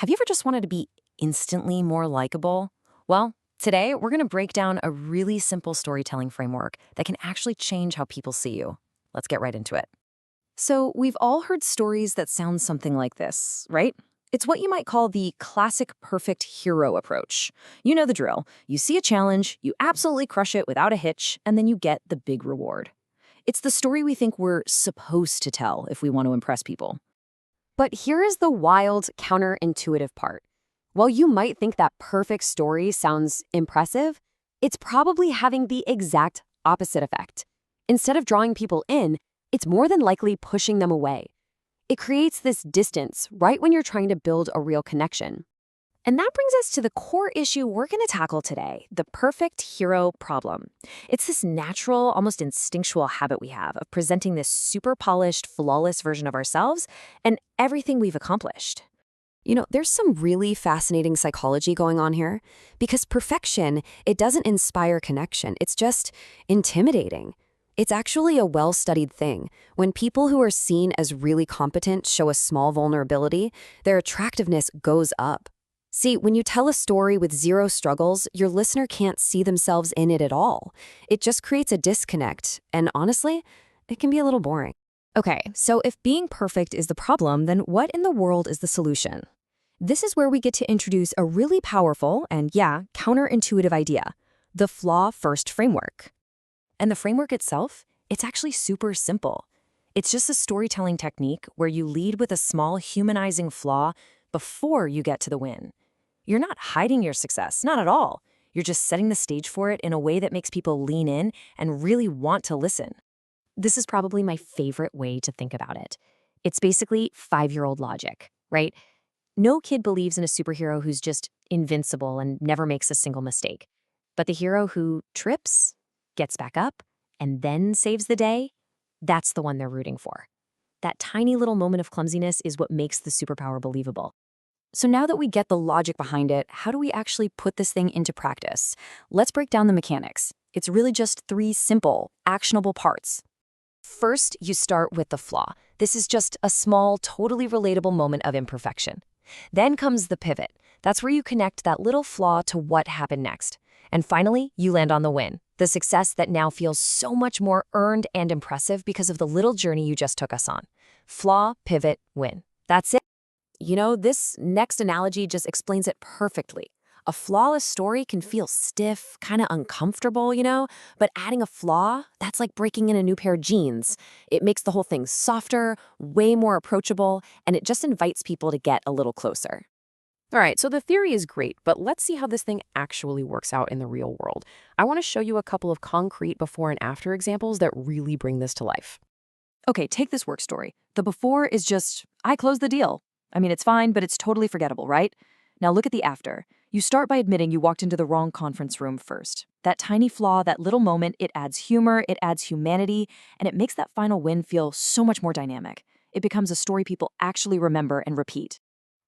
Have you ever just wanted to be instantly more likable? Well, today we're going to break down a really simple storytelling framework that can actually change how people see you. Let's get right into it. So, we've all heard stories that sound something like this, right? It's what you might call the classic perfect hero approach. You know the drill. You see a challenge, you absolutely crush it without a hitch, and then you get the big reward. It's the story we think we're supposed to tell if we want to impress people. But here is the wild, counterintuitive part. While you might think that perfect story sounds impressive, it's probably having the exact opposite effect. Instead of drawing people in, it's more than likely pushing them away. It creates this distance right when you're trying to build a real connection. And that brings us to the core issue we're going to tackle today, the perfect hero problem. It's this natural, almost instinctual habit we have of presenting this super polished, flawless version of ourselves and everything we've accomplished. There's some really fascinating psychology going on here because perfection, it doesn't inspire connection. It's just intimidating. It's actually a well-studied thing. When people who are seen as really competent show a small vulnerability, their attractiveness goes up. See, when you tell a story with zero struggles, your listener can't see themselves in it at all. It just creates a disconnect, and honestly, it can be a little boring. Okay, so if being perfect is the problem, then what in the world is the solution? This is where we get to introduce a really powerful and, counterintuitive idea, the Flaw-First framework. And the framework itself, it's actually super simple. It's just a storytelling technique where you lead with a small humanizing flaw before you get to the win. You're not hiding your success, not at all. You're just setting the stage for it in a way that makes people lean in and really want to listen. This is probably my favorite way to think about it. It's basically 5-year-old logic, right? No kid believes in a superhero who's just invincible and never makes a single mistake. But the hero who trips, gets back up, and then saves the day, that's the one they're rooting for. That tiny little moment of clumsiness is what makes the superpower believable. So now that we get the logic behind it, how do we actually put this thing into practice? Let's break down the mechanics. It's really just 3 simple, actionable parts. First, you start with the flaw. This is just a small, totally relatable moment of imperfection. Then comes the pivot. That's where you connect that little flaw to what happened next. And finally, you land on the win, the success that now feels so much more earned and impressive because of the little journey you just took us on. Flaw, pivot, win. That's it. This next analogy just explains it perfectly. A flawless story can feel stiff, kind of uncomfortable, but adding a flaw, that's like breaking in a new pair of jeans. It makes the whole thing softer, way more approachable, and it just invites people to get a little closer. All right, so the theory is great, but let's see how this thing actually works out in the real world. I want to show you a couple of concrete before and after examples that really bring this to life. Okay, take this work story. The before is just, I closed the deal. It's fine, but it's totally forgettable, right? Now look at the after. You start by admitting you walked into the wrong conference room first. That tiny flaw, that little moment, it adds humor, it adds humanity, and it makes that final win feel so much more dynamic. It becomes a story people actually remember and repeat.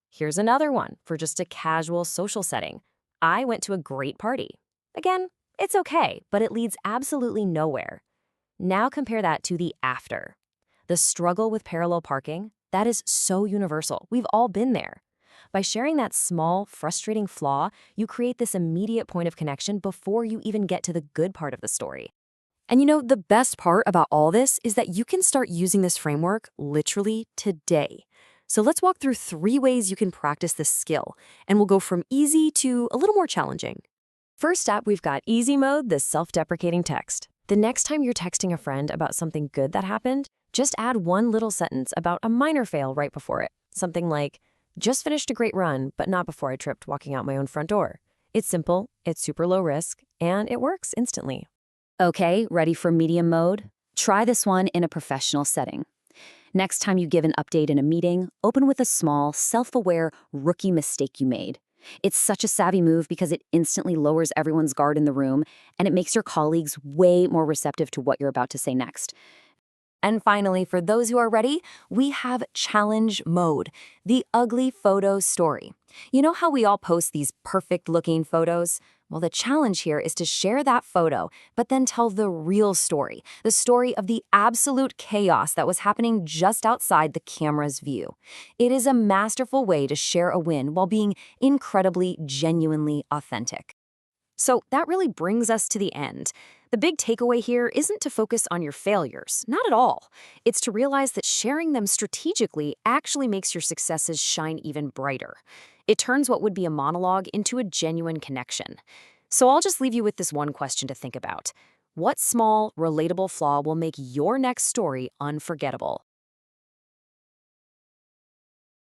Here's another one for just a casual social setting. I went to a great party. Again, it's okay, but it leads absolutely nowhere. Now compare that to the after. The struggle with parallel parking, that is so universal. We've all been there. By sharing that small, frustrating flaw, you create this immediate point of connection before you even get to the good part of the story. And the best part about all this is that you can start using this framework literally today. So let's walk through 3 ways you can practice this skill, and we'll go from easy to a little more challenging. First up, we've got easy mode, the self-deprecating text. The next time you're texting a friend about something good that happened, just add one little sentence about a minor fail right before it. Something like, just finished a great run, but not before I tripped walking out my own front door. It's simple, it's super low risk, and it works instantly. Okay, ready for medium mode? Try this one in a professional setting. Next time you give an update in a meeting, open with a small, self-aware rookie mistake you made. It's such a savvy move because it instantly lowers everyone's guard in the room, and it makes your colleagues way more receptive to what you're about to say next. And finally, for those who are ready, we have challenge mode, the ugly photo story. You know how we all post these perfect-looking photos? Well, the challenge here is to share that photo, but then tell the real story, the story of the absolute chaos that was happening just outside the camera's view. It is a masterful way to share a win while being incredibly, genuinely authentic. So that really brings us to the end. The big takeaway here isn't to focus on your failures, not at all. It's to realize that sharing them strategically actually makes your successes shine even brighter. It turns what would be a monologue into a genuine connection. So I'll just leave you with this one question to think about. What small, relatable flaw will make your next story unforgettable?